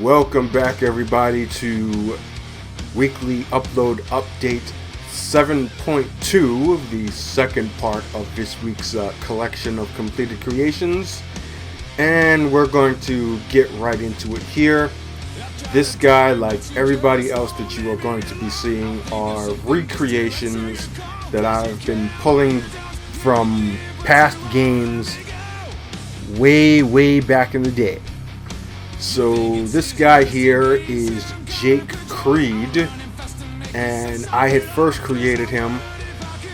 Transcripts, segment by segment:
Welcome back everybody to weekly upload update 7.2, the second part of this week's collection of completed creations, and we're going to get right into it here. This guy, like everybody else that you are going to be seeing, are recreations that I've been pulling from past games way back in the day. So this guy here is Jake Creed, and I had first created him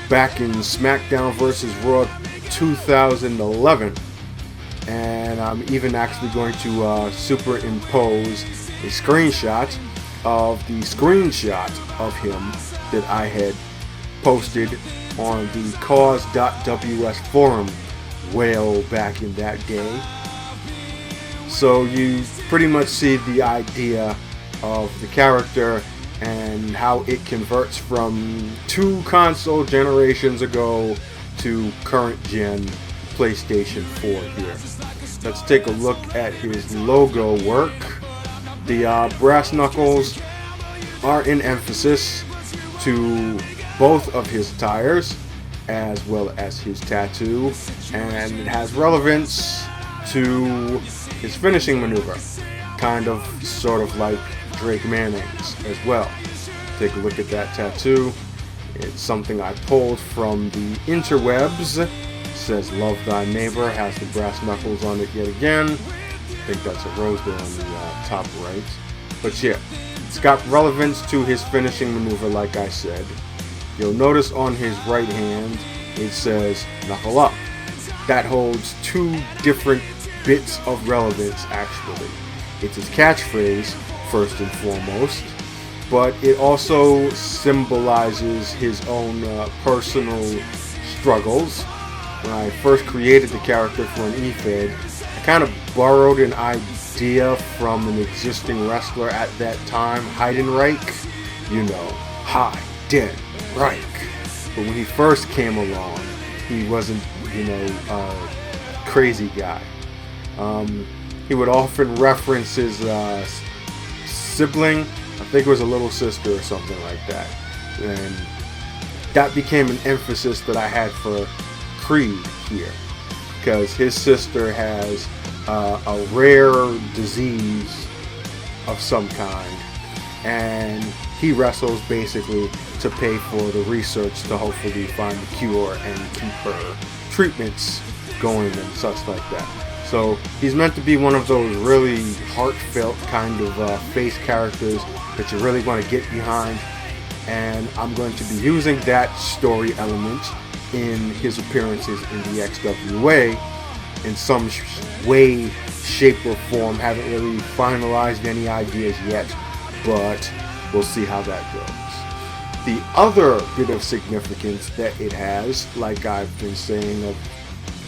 back in SmackDown vs. Raw 2011, and I'm even actually going to superimpose a screenshot of the screenshot of him that I had posted on the cause.ws forum way back in that day. So you pretty much see the idea of the character and how it converts from 2 console generations ago to current gen PlayStation 4 here. Let's take a look at his logo work. The brass knuckles are in emphasis to both of his attires as well as his tattoo, and it has relevance to his finishing maneuver, kind of sort of like Drake Manning's as well. Take a look at that tattoo. It's something I pulled from the interwebs. It says "Love Thy Neighbor," has the brass knuckles on it yet again. I think that's a rose there on the top right. But yeah, it's got relevance to his finishing maneuver, like I said. You'll notice on his right hand it says "Knuckle Up." That holds 2 different bits of relevance actually. It's his catchphrase first and foremost, but it also symbolizes his own personal struggles. When I first created the character for an eFed, I kind of borrowed an idea from an existing wrestler at that time, Heidenreich. You know, Heidenreich. But when he first came along, he wasn't, a crazy guy. He would often reference his sibling. I think it was a little sister or something like that. And that became an emphasis that I had for Creed here, because his sister has a rare disease of some kind, and he wrestles basically to pay for the research to hopefully find the cure and keep her treatments going and such like that. So he's meant to be one of those really heartfelt kind of face characters that you really want to get behind, and I'm going to be using that story element in his appearances in the XWA in some way, shape, or form. Haven't really finalized any ideas yet, but we'll see how that goes. The other bit of significance that it has, like I've been saying of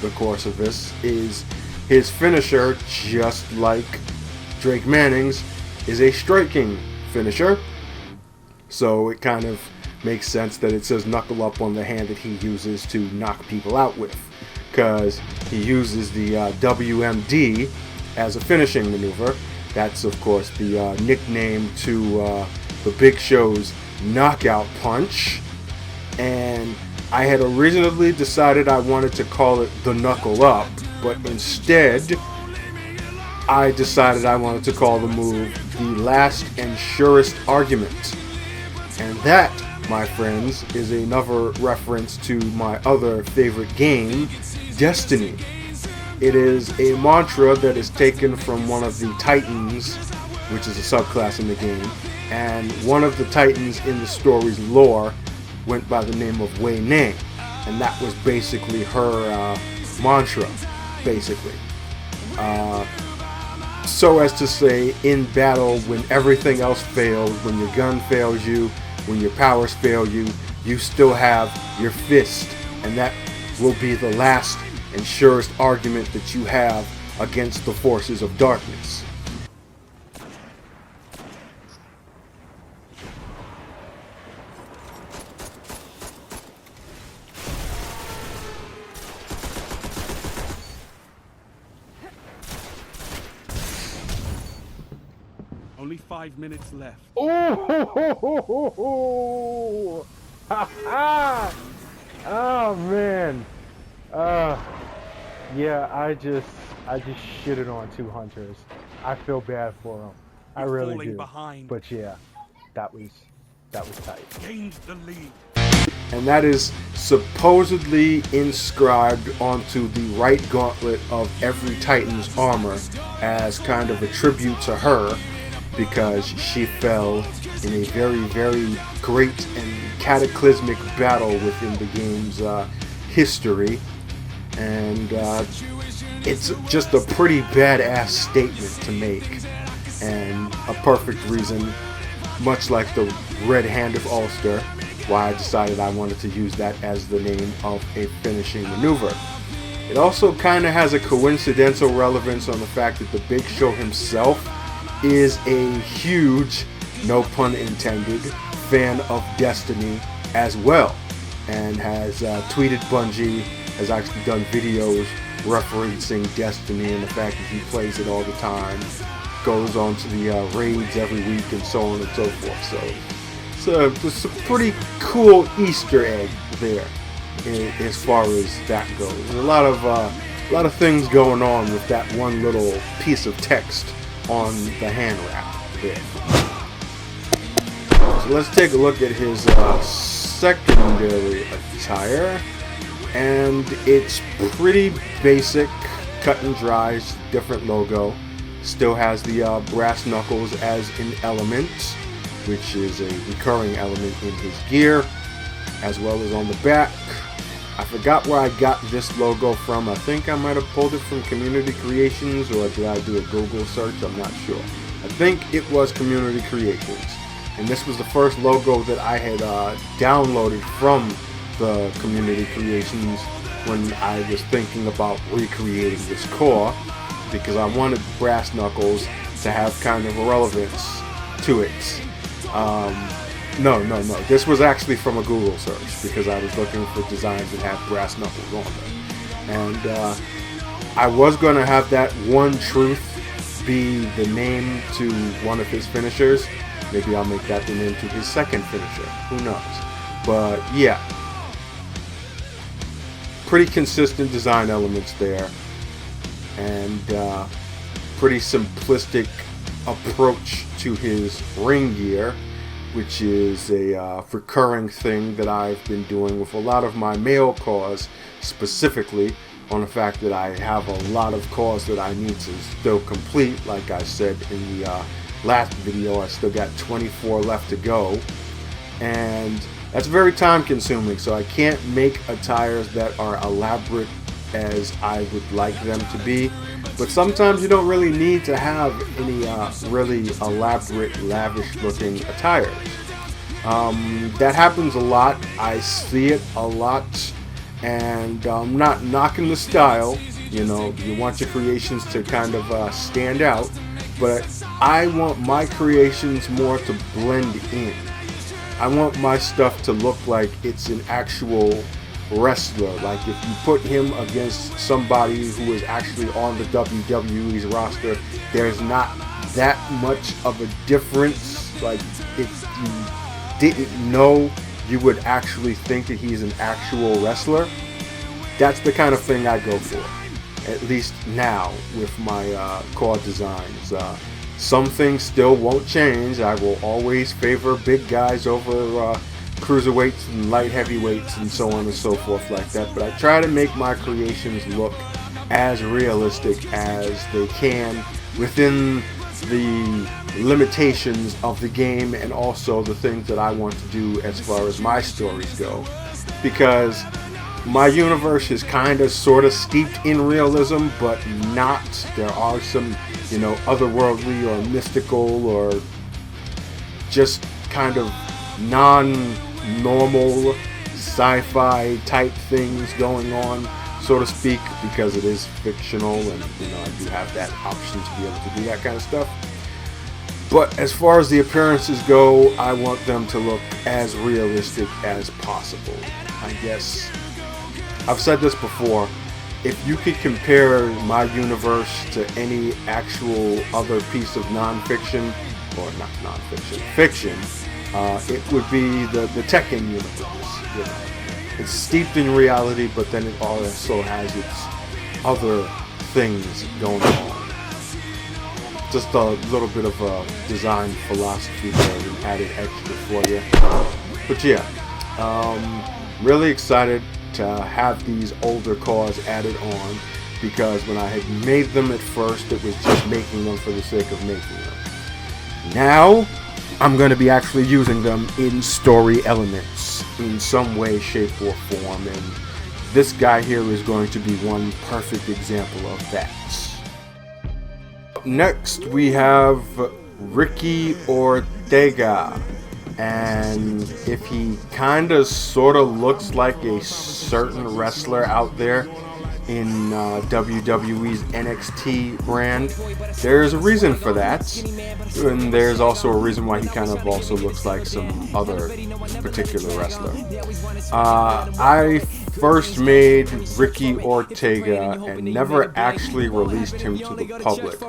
the course of this, is his finisher, just like Drake Manning's, is a striking finisher. So it kind of makes sense that it says "Knuckle Up" on the hand that he uses to knock people out with, because he uses the WMD as a finishing maneuver. That's of course the nickname to the Big Show's knockout punch, and I had originally decided I wanted to call it the Knuckle Up, but instead I decided I wanted to call the move the Last and Surest Argument. And that, my friends, is another reference to my other favorite game, Destiny. It is a mantra that is taken from one of the Titans, which is a subclass in the game, and one of the Titans in the story's lore went by the name of Wei Ning, and that was basically her mantra, basically. So as to say, in battle, when everything else fails, when your gun fails you, when your powers fail you, you still have your fist, and that will be the last and surest argument that you have against the forces of darkness. Only 5 minutes left. Oh, oh man. Yeah, I just shitted on two hunters. I feel bad for them. I really do. But yeah, that was tight. Gained the lead. And that is supposedly inscribed onto the right gauntlet of every Titan's armor as kind of a tribute to her, because she fell in a very, very great and cataclysmic battle within the game's history. And it's just a pretty badass statement to make, and a perfect reason, much like the Red Hand of Ulster, why I decided I wanted to use that as the name of a finishing maneuver. It also kind of has a coincidental relevance on the fact that the Big Show himself is a huge, no pun intended, fan of Destiny as well, and has tweeted Bungie, has actually done videos referencing Destiny and the fact that he plays it all the time, goes on to the raids every week and so on and so forth. So it's a pretty cool Easter egg there, as far as that goes. There's a lot of things going on with that one little piece of text on the hand wrap there. So let's take a look at his secondary attire, and it's pretty basic, cut and dry, different logo. Still has the brass knuckles as an element, which is a recurring element in his gear, as well as on the back. I forgot where I got this logo from. I think I might have pulled it from Community Creations, or did I do a Google search? I'm not sure. I think it was Community Creations. And this was the first logo that I had downloaded from the Community Creations when I was thinking about recreating this core, because I wanted brass knuckles to have kind of a relevance to it. No. This was actually from a Google search, because I was looking for designs that had brass knuckles on them. And I was going to have that One Truth be the name to one of his finishers. Maybe I'll make that the name to his second finisher. Who knows? But yeah. Pretty consistent design elements there. And pretty simplistic approach to his ring gear, which is a recurring thing that I've been doing with a lot of my male cores, specifically on the fact that I have a lot of cores that I need to still complete. Like I said in the last video, I still got 24 left to go, and that's very time consuming, so I can't make attires that are elaborate as I would like them to be. But sometimes you don't really need to have any really elaborate, lavish looking attires. That happens a lot. I see it a lot, and I'm not knocking the style. You know, you want your creations to kind of stand out, but I want my creations more to blend in. I want my stuff to look like it's an actual wrestler. Like if you put him against somebody who is actually on the WWE's roster, there's not that much of a difference. Like if you didn't know, you would actually think that he's an actual wrestler. That's the kind of thing I go for, at least now with my core designs. Some things still won't change. I will always favor big guys over cruiserweights and light heavyweights and so on and so forth like that, but I try to make my creations look as realistic as they can within the limitations of the game, and also the things that I want to do as far as my stories go, because my universe is kind of sort of steeped in realism, but not. There are some, you know, otherworldly or mystical or just kind of non-normal sci-fi type things going on, so to speak, because it is fictional, and you know, I do have that option to be able to do that kind of stuff. But as far as the appearances go, I want them to look as realistic as possible. I guess I've said this before, if you could compare my universe to any actual other piece of non-fiction, or not non-fiction, fiction, it would be the Tekken universe. You know, it's steeped in reality, but then it also has its other things going on. Just a little bit of a design philosophy there, and added extra for you. But yeah, really excited to have these older cars added on, because when I had made them at first, it was just making them for the sake of making them. Now, I'm going to be actually using them in story elements in some way, shape, or form, and this guy here is going to be one perfect example of that. Next, we have Ricky Ortega, and if he kinda sorta looks like a certain wrestler out there in WWE's NXT brand, there's a reason for that, and there's also a reason why he kind of also looks like some other particular wrestler. I first made Ricky Ortega and never actually released him to the public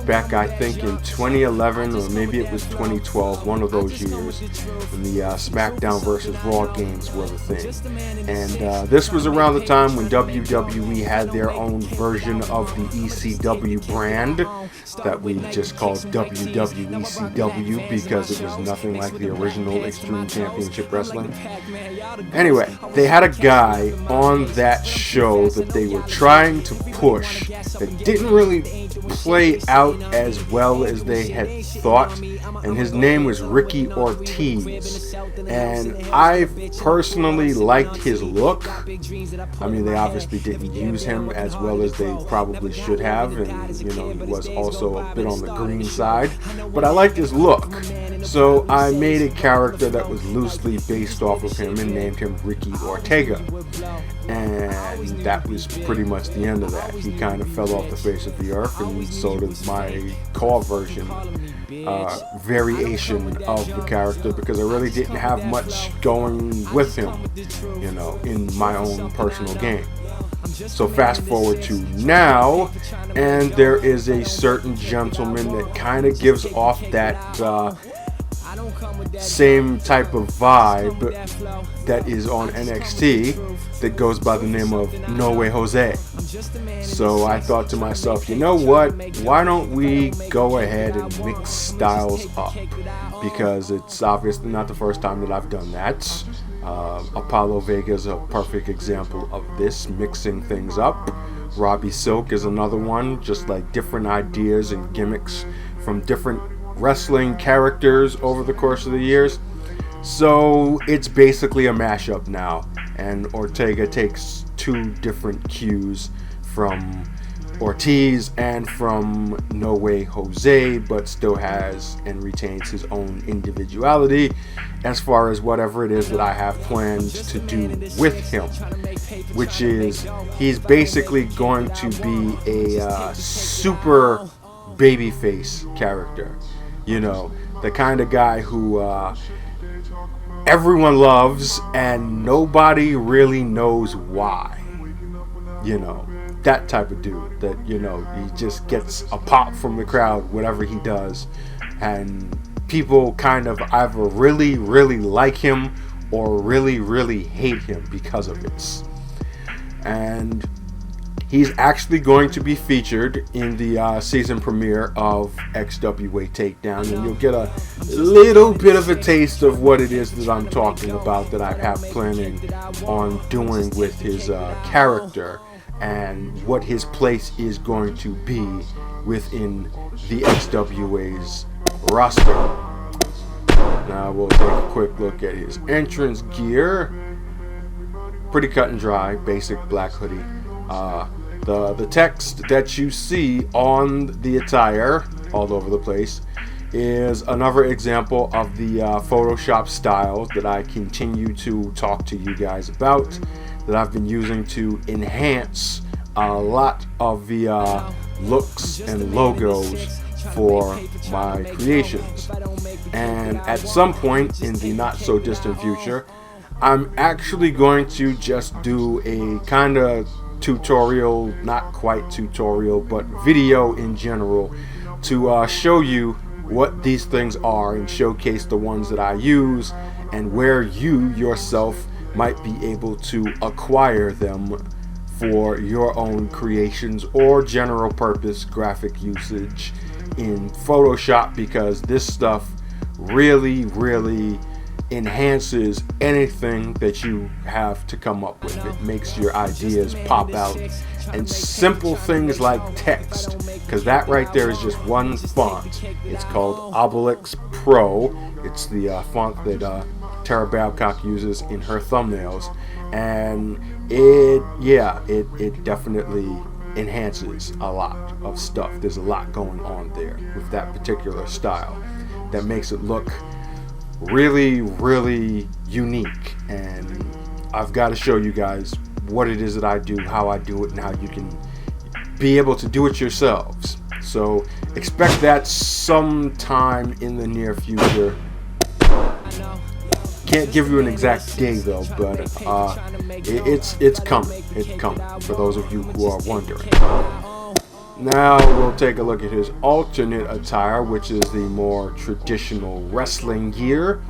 back, I think, in 2011 or maybe it was 2012, one of those years, when the SmackDown vs. Raw games were the thing. And this was around the time when WWE had their own version of the ECW brand that we just called WWECW because it was nothing like the original Extreme Championship Wrestling. Anyway, they had a guy on that show that they were trying to push that didn't really play out as well as they had thought, and his name was Ricky Ortiz, and I personally liked his look. I mean, they obviously didn't use him as well as they probably should have, and you know, he was also a bit on the green side, but I liked his look, so I made a character that was loosely based off of him and named him Ricky Ortega. And that was pretty much the end of that. He kind of fell off the face of the earth, and so did my core version, variation of the character, because I really didn't have much going with him, you know, in my own personal game. So fast forward to now, and there is a certain gentleman that kind of gives off that same type of vibe that is on NXT that goes by the name of No Way Jose. So I thought to myself, you know what, why don't we go ahead and mix styles up, because it's obviously not the first time that I've done that. Apollo Vega is a perfect example of this, mixing things up. Robbie Silk is another one, just like different ideas and gimmicks from different wrestling characters over the course of the years. So it's basically a mashup now, and Ortega takes two different cues from Ortiz and from No Way Jose, but still has and retains his own individuality as far as whatever it is that I have planned to do with him, which is he's basically going to be a super babyface character. You know, the kind of guy who everyone loves and nobody really knows why. You know, that type of dude that, you know, he just gets a pop from the crowd, whatever he does, and people kind of either really, really like him or really, really hate him because of it. And he's actually going to be featured in the season premiere of XWA Takedown, and you'll get a little bit of a taste of what it is that I'm talking about that I have planning on doing with his character and what his place is going to be within the XWA's roster. Now we'll take a quick look at his entrance gear. Pretty cut and dry, basic black hoodie. The text that you see on the attire all over the place is another example of the Photoshop styles that I continue to talk to you guys about, that I've been using to enhance a lot of the looks and logos for my creations. And at some point in the not so distant future, I'm actually going to just do a kind of tutorial, not quite tutorial, but video in general, to show you what these things are and showcase the ones that I use and where you yourself might be able to acquire them for your own creations or general purpose graphic usage in Photoshop, because this stuff really enhances anything that you have to come up with. It makes your ideas pop out. And simple things like text, because that right there is just one font. It's called Obelix Pro. It's the font that Tara Babcock uses in her thumbnails, and it definitely enhances a lot of stuff. There's a lot going on there with that particular style that makes it look really unique. And I've got to show you guys what it is that I do, how I do it, and how you can be able to do it yourselves. So expect that sometime in the near future. Can't give you an exact day though, but it's coming. It's coming, for those of you who are wondering. Now we'll take a look at his alternate attire, which is the more traditional wrestling gear.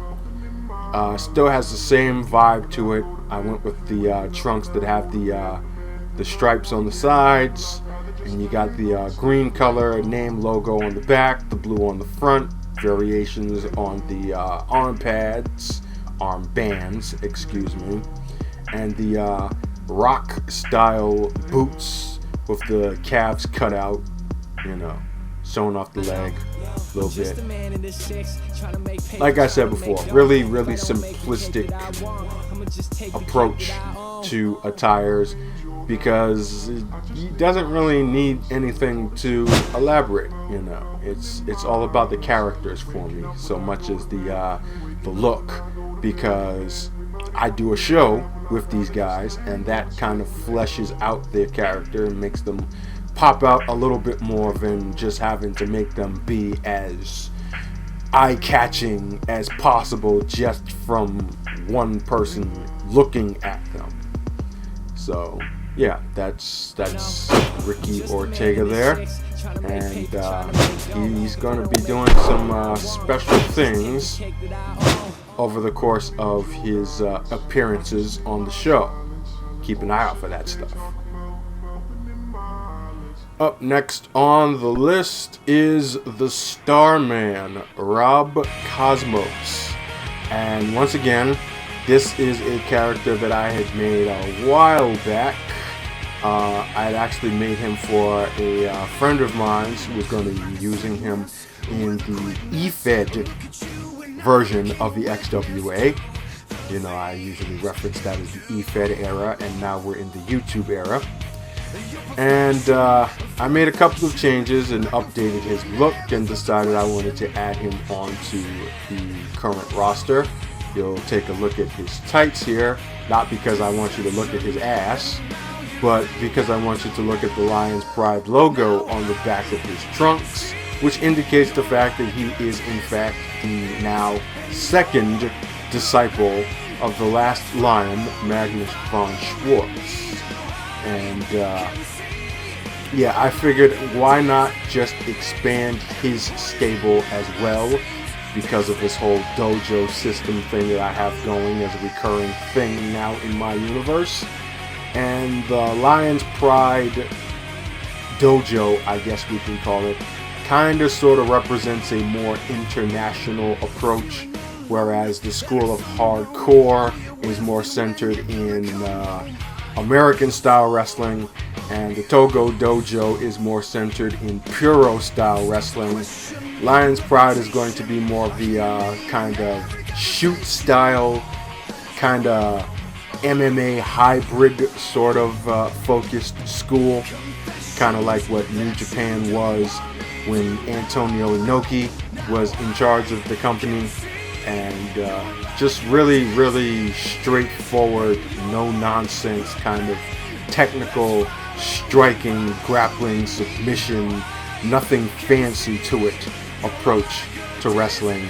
Still has the same vibe to it. I went with the trunks that have the stripes on the sides, and you got the green color name logo on the back, the blue on the front, variations on the arm bands, excuse me, and the rock style boots with the calves cut out, you know, sewn off the leg a little bit. Like I said before, really simplistic approach to attires, because it doesn't really need anything to elaborate. You know, it's all about the characters for me, so much as the look, because I do a show with these guys, and that kind of fleshes out their character and makes them pop out a little bit more than just having to make them be as eye-catching as possible just from one person looking at them. So yeah, that's Ricky Ortega there, and he's going to be doing some special things over the course of his appearances on the show. Keep an eye out for that stuff. Up next on the list is the Starman, Rob Cosmos. And once again, this is a character that I had made a while back. I had actually made him for a friend of mine who was going to be using him in the EFED version of the XWA. You know, I usually reference that as the EFED era, and now we're in the YouTube era. And I made a couple of changes and updated his look, and decided I wanted to add him onto the current roster. You'll take a look at his tights here, not because I want you to look at his ass, but because I want you to look at the Lion's Pride logo on the back of his trunks, which indicates the fact that he is in fact the now second disciple of the last Lion, Magnus von Schwartz. And yeah, I figured why not just expand his stable as well, because of this whole dojo system thing that I have going as a recurring thing now in my universe. And the Lion's Pride dojo, I guess we can call it, kind of sort of represents a more international approach, whereas the School of Hardcore is more centered in American style wrestling, and the Togo Dojo is more centered in Puro style wrestling. Lion's Pride is going to be more of the kind of shoot style, kind of MMA hybrid sort of focused school, kind of like what New Japan was when Antonio Inoki was in charge of the company. And just really straightforward, no nonsense kind of technical striking, grappling, submission, nothing fancy to it approach to wrestling.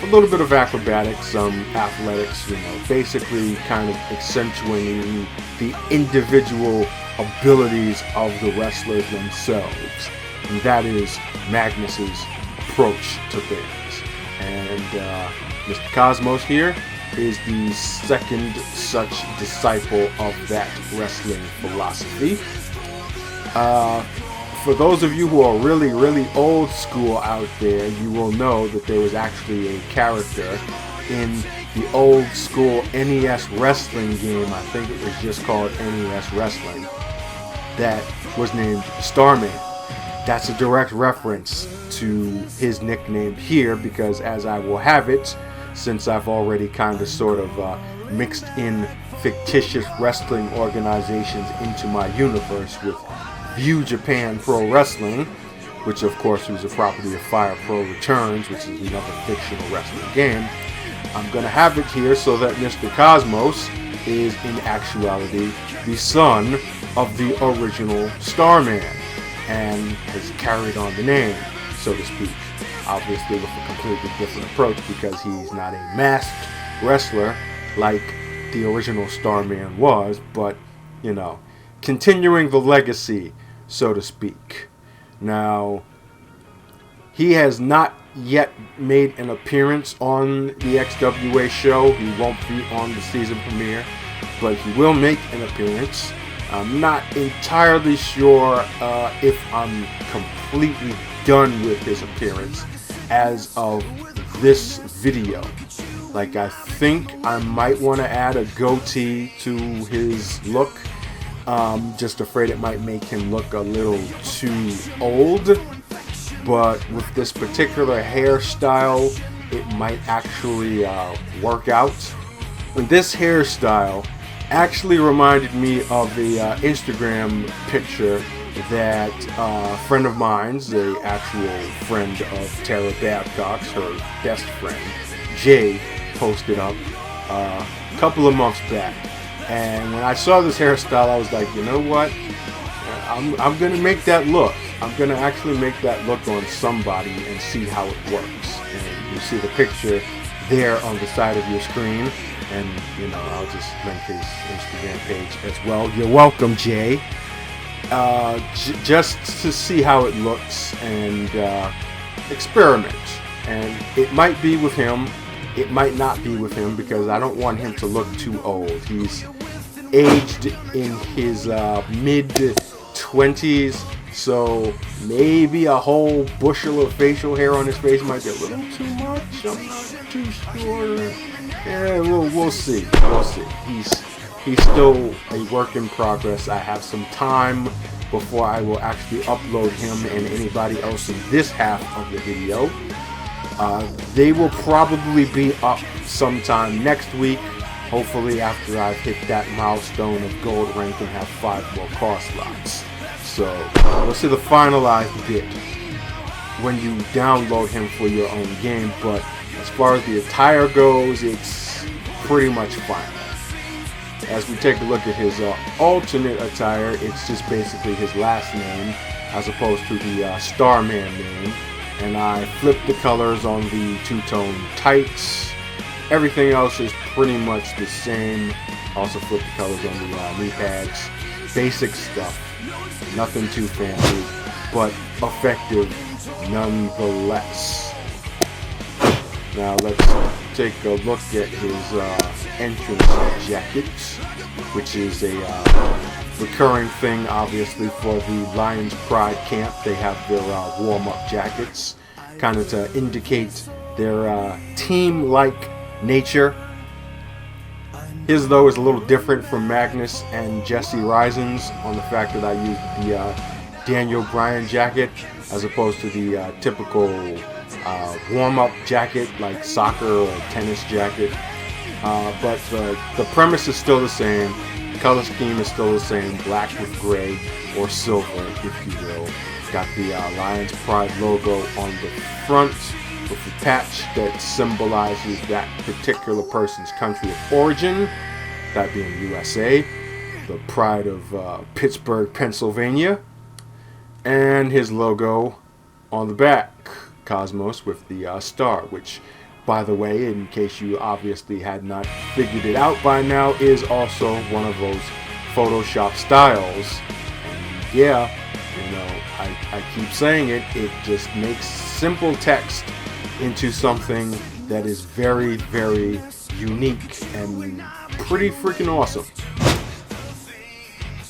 A little bit of acrobatics, some athletics, you know, basically kind of accentuating the individual abilities of the wrestlers themselves. And that is Magnus's approach to things. And Mr. Cosmos here is the second such disciple of that wrestling philosophy. For those of you who are really, really old school out there, you will know that there was actually a character in the old school NES wrestling game, I think it was just called NES Wrestling, that was named Starman. That's a direct reference to his nickname here, because as I will have it, since I've already kind of sort of mixed in fictitious wrestling organizations into my universe with View Japan Pro Wrestling, which of course was a property of Fire Pro Returns, which is another fictional wrestling game. I'm going to have it here so that Mr. Cosmos is in actuality the son of the original Starman and has carried on the name, so to speak. Obviously with a completely different approach, because he's not a masked wrestler like the original Starman was, but, you know, continuing the legacy, so to speak. Now, he has not yet made an appearance on the XWA show. He won't be on the season premiere, but he will make an appearance. I'm not entirely sure if I'm completely done with his appearance as of this video. Like, I think I might want to add a goatee to his look. Just afraid it might make him look a little too old. But with this particular hairstyle, it might actually work out. And this hairstyle actually reminded me of the Instagram picture that a friend of mine's, the actual friend of Tara Babcock's, her best friend, Jay, posted up a couple of months back. And when I saw this hairstyle, I was like, you know what? I'm going to make that look. I'm going to actually make that look on somebody and see how it works. And you see the picture there on the side of your screen. And, you know, I'll just link his Instagram page as well. You're welcome, Jay. Just to see how it looks and experiment. And it might be with him. It might not be with him, because I don't want him to look too old. He's aged in his mid-20s, so maybe a whole bushel of facial hair on his face might be a little too much. I'm not too sure. Yeah, we'll see. We'll see. He's still a work in progress. I have some time before I will actually upload him and anybody else in this half of the video. They will probably be up sometime next week, hopefully after I've hit that milestone of gold rank and have 5 more car slots. So we'll see the finalized bit when you download him for your own game, but as far as the attire goes, it's pretty much final. As we take a look at his alternate attire, it's just basically his last name as opposed to the Starman name. And I flipped the colors on the two-tone tights. Everything else is pretty much the same. Also flipped the colors on the knee pads. Basic stuff. Nothing too fancy, but effective nonetheless. Now let's take a look at his entrance jacket, which is a recurring thing, obviously, for the Lions Pride camp. They have their warm-up jackets, kind of to indicate their team-like nature. His, though, is a little different from Magnus and Jesse Risen's on the fact that I used the Daniel Bryan jacket as opposed to the typical warm-up jacket like soccer or tennis jacket. But the premise is still the same. The color scheme is still the same, black with gray or silver, if you will. Got the Lions Pride logo on the front with the patch that symbolizes that particular person's country of origin, that being USA, the pride of Pittsburgh, Pennsylvania, and his logo on the back, Cosmos, with the star, which, by the way, in case you obviously had not figured it out by now, is also one of those Photoshop styles. And yeah, You know, I keep saying it, it just makes simple text into something that is very, very unique and pretty freaking awesome.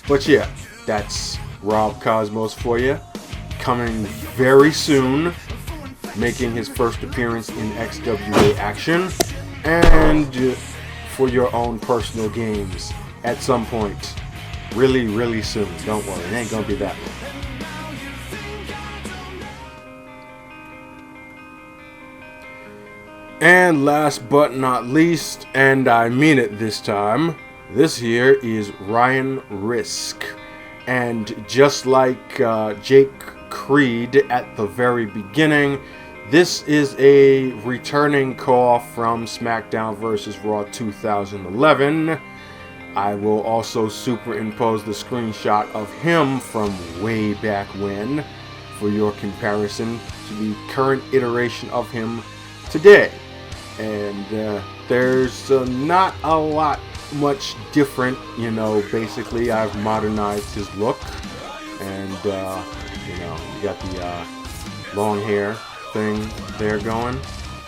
But yeah, that's Rob Cosmos for you. Coming very soon, making his first appearance in XWA action, and for your own personal games at some point. Really, really soon. Don't worry, it ain't gonna be that long. And last but not least, and I mean it this time, this here is Ryan Risk. And just like Jake Creed at the very beginning, this is a returning call from SmackDown vs. Raw 2011. I will also superimpose the screenshot of him from way back when for your comparison to the current iteration of him today. And there's not a lot much different, you know. Basically I've modernized his look, and you know, you got the long hair thing there going,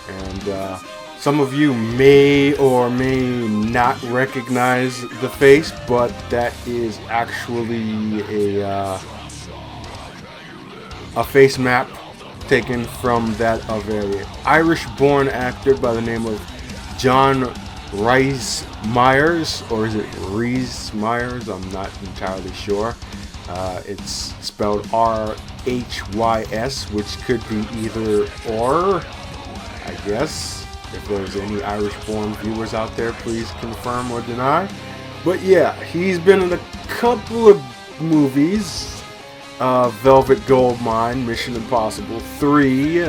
and some of you may or may not recognize the face, but that is actually a face map taken from that of a Irish-born actor by the name of John Rhys Myers, or is it Rhys Myers? I'm not entirely sure. It's spelled R-H-Y-S, which could be either or, I guess. If there's any Irish-born viewers out there, please confirm or deny. But yeah, he's been in a couple of movies. Velvet Goldmine, Mission Impossible 3.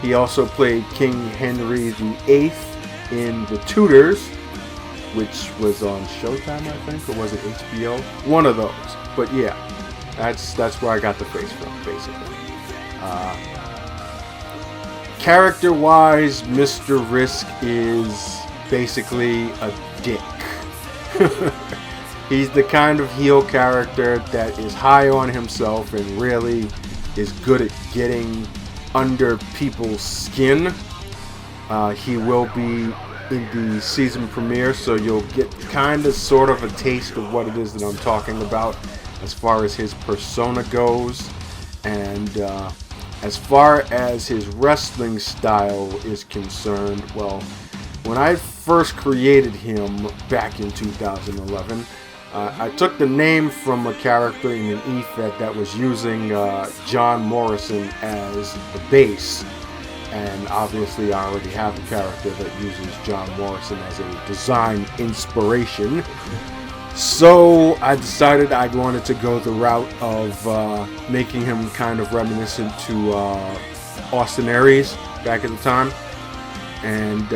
He also played King Henry VIII in The Tudors, which was on Showtime, I think, or was it HBO? One of those. But yeah, that's where I got the face from, basically. Character-wise, Mr. Risk is basically a dick. He's the kind of heel character that is high on himself and really is good at getting under people's skin. He will be in the season premiere, so you'll get kind of sort of a taste of what it is that I'm talking about as far as his persona goes. And as far as his wrestling style is concerned, well, when I first created him back in 2011, I took the name from a character in an EFED that was using John Morrison as the base. And obviously I already have a character that uses John Morrison as a design inspiration. So I decided I wanted to go the route of making him kind of reminiscent to Austin Aries back at the time. And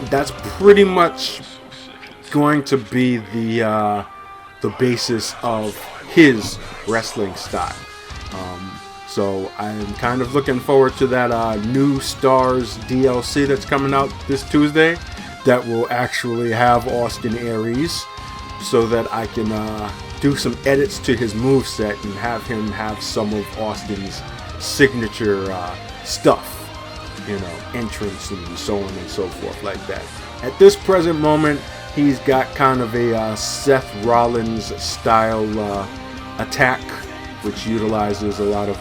that's pretty much going to be the basis of his wrestling style. So I'm kind of looking forward to that New Stars DLC that's coming out this Tuesday that will actually have Austin Aries, so that I can do some edits to his moveset and have him have some of Austin's signature stuff, you know, entrance and so on and so forth like that. At this present moment, he's got kind of a Seth Rollins style attack, which utilizes a lot of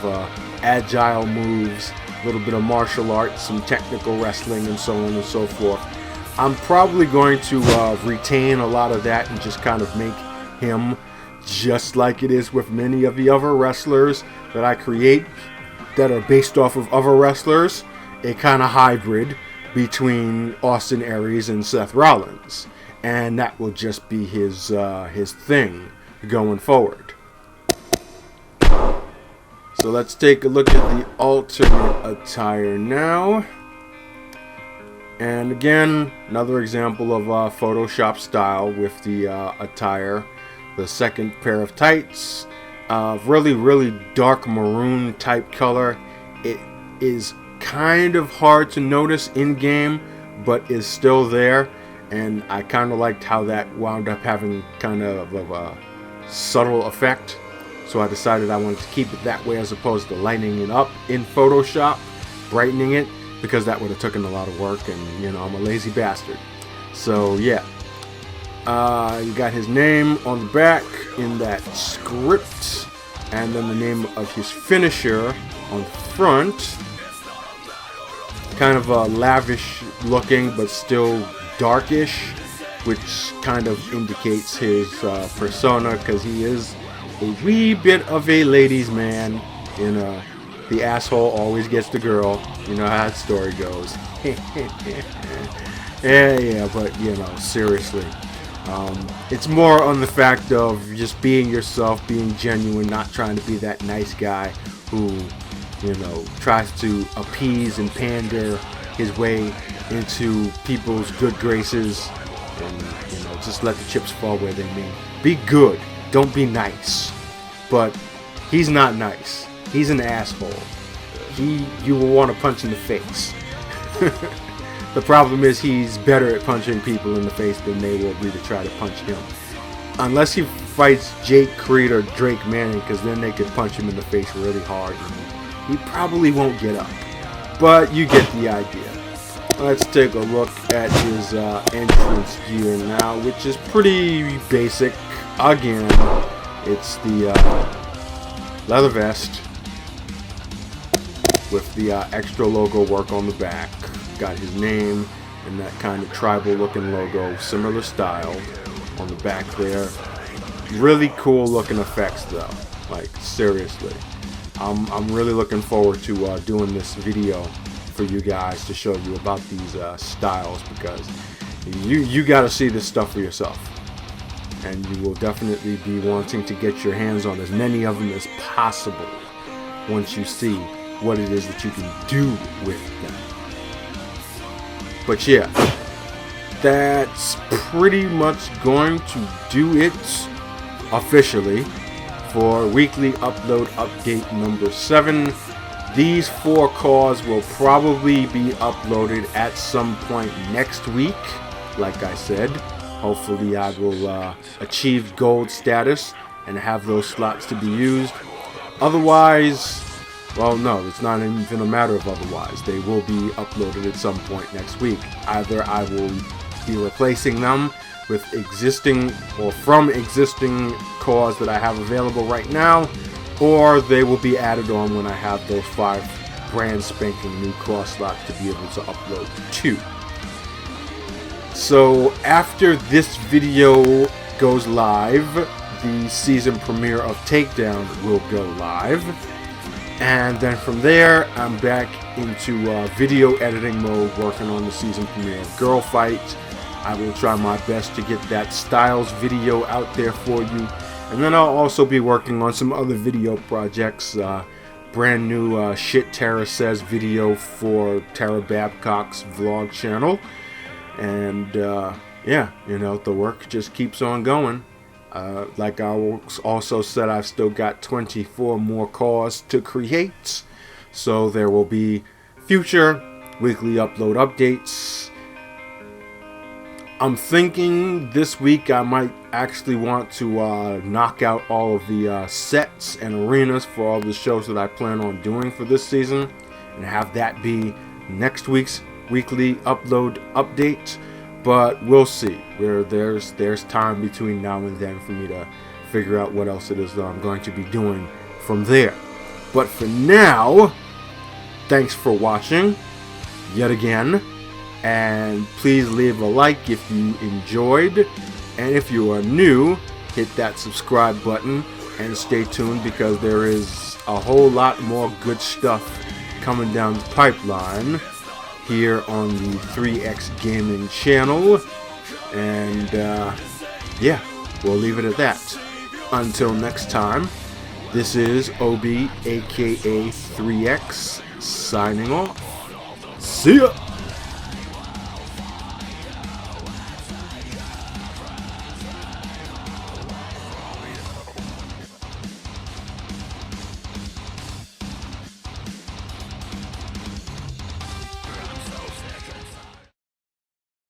agile moves, a little bit of martial arts, some technical wrestling, and so on and so forth. I'm probably going to retain a lot of that and just kind of make him, just like it is with many of the other wrestlers that I create that are based off of other wrestlers, a kind of hybrid between Austin Aries and Seth Rollins. And that will just be his thing going forward. So let's take a look at the alternate attire now. And again, another example of Photoshop style with the attire. The second pair of tights, really, really dark maroon type color. It is kind of hard to notice in game, but is still there. And I kind of liked how that wound up having kind of a subtle effect. so I decided I wanted to keep it that way as opposed to lighting it up in Photoshop, brightening it, because that would have taken a lot of work, and you know, I'm a lazy bastard. So yeah, you got his name on the back in that script, and then the name of his finisher on the front. Kind of lavish looking, but still darkish, which kind of indicates his persona, because he is a wee bit of a ladies' man. You know, the asshole always gets the girl. You know how that story goes. yeah, but you know, seriously. It's more on the fact of just being yourself, being genuine, not trying to be that nice guy who, you know, tries to appease and pander his way into people's good graces, and you know, just let the chips fall where they may. Be good, don't be nice. But he's not nice. He's an asshole. You will want to punch in the face. The problem is he's better at punching people in the face than they will be to try to punch him. Unless he fights Jake Creed or Drake Manning, because then they could punch him in the face really hard. He probably won't get up, but you get the idea. Let's take a look at his entrance gear now, which is pretty basic. Again, it's the leather vest with the extra logo work on the back. Got his name and that kind of tribal looking logo, similar style on the back there. Really cool looking effects though, like seriously. I'm really looking forward to doing this video for you guys to show you about these styles, because you got to see this stuff for yourself, and you will definitely be wanting to get your hands on as many of them as possible once you see what it is that you can do with them. But yeah, that's pretty much going to do it officially for weekly upload update number 7. These 4 cars will probably be uploaded at some point next week. Like I said, hopefully I will achieve gold status and have those slots to be used. Otherwise, well, no, it's not even a matter of otherwise. They will be uploaded at some point next week. Either I will be replacing them with existing or from existing cores that I have available right now, or they will be added on when I have those 5 brand spanking new core slots to be able to upload to. So after this video goes live, the season premiere of Takedown will go live. And then from there, I'm back into video editing mode, working on the season premiere of Girl Fight. I will try my best to get that Styles video out there for you. And then I'll also be working on some other video projects. Brand new Shit Tara Says video for Tara Babcock's vlog channel. And yeah, you know, the work just keeps on going. Like I also said, I've still got 24 more cars to create, so there will be future weekly upload updates. I'm thinking this week I might actually want to knock out all of the sets and arenas for all the shows that I plan on doing for this season, and have that be next week's weekly upload update. But we'll see. Where there's time between now and then for me to figure out what else it is that I'm going to be doing from there. But for now, thanks for watching yet again, and please leave a like if you enjoyed, and if you are new, hit that subscribe button and stay tuned, because there is a whole lot more good stuff coming down the pipeline here on the Thr33X Gaming channel. And yeah, we'll leave it at that. Until next time, this is Obi, aka 3X, signing off. See ya!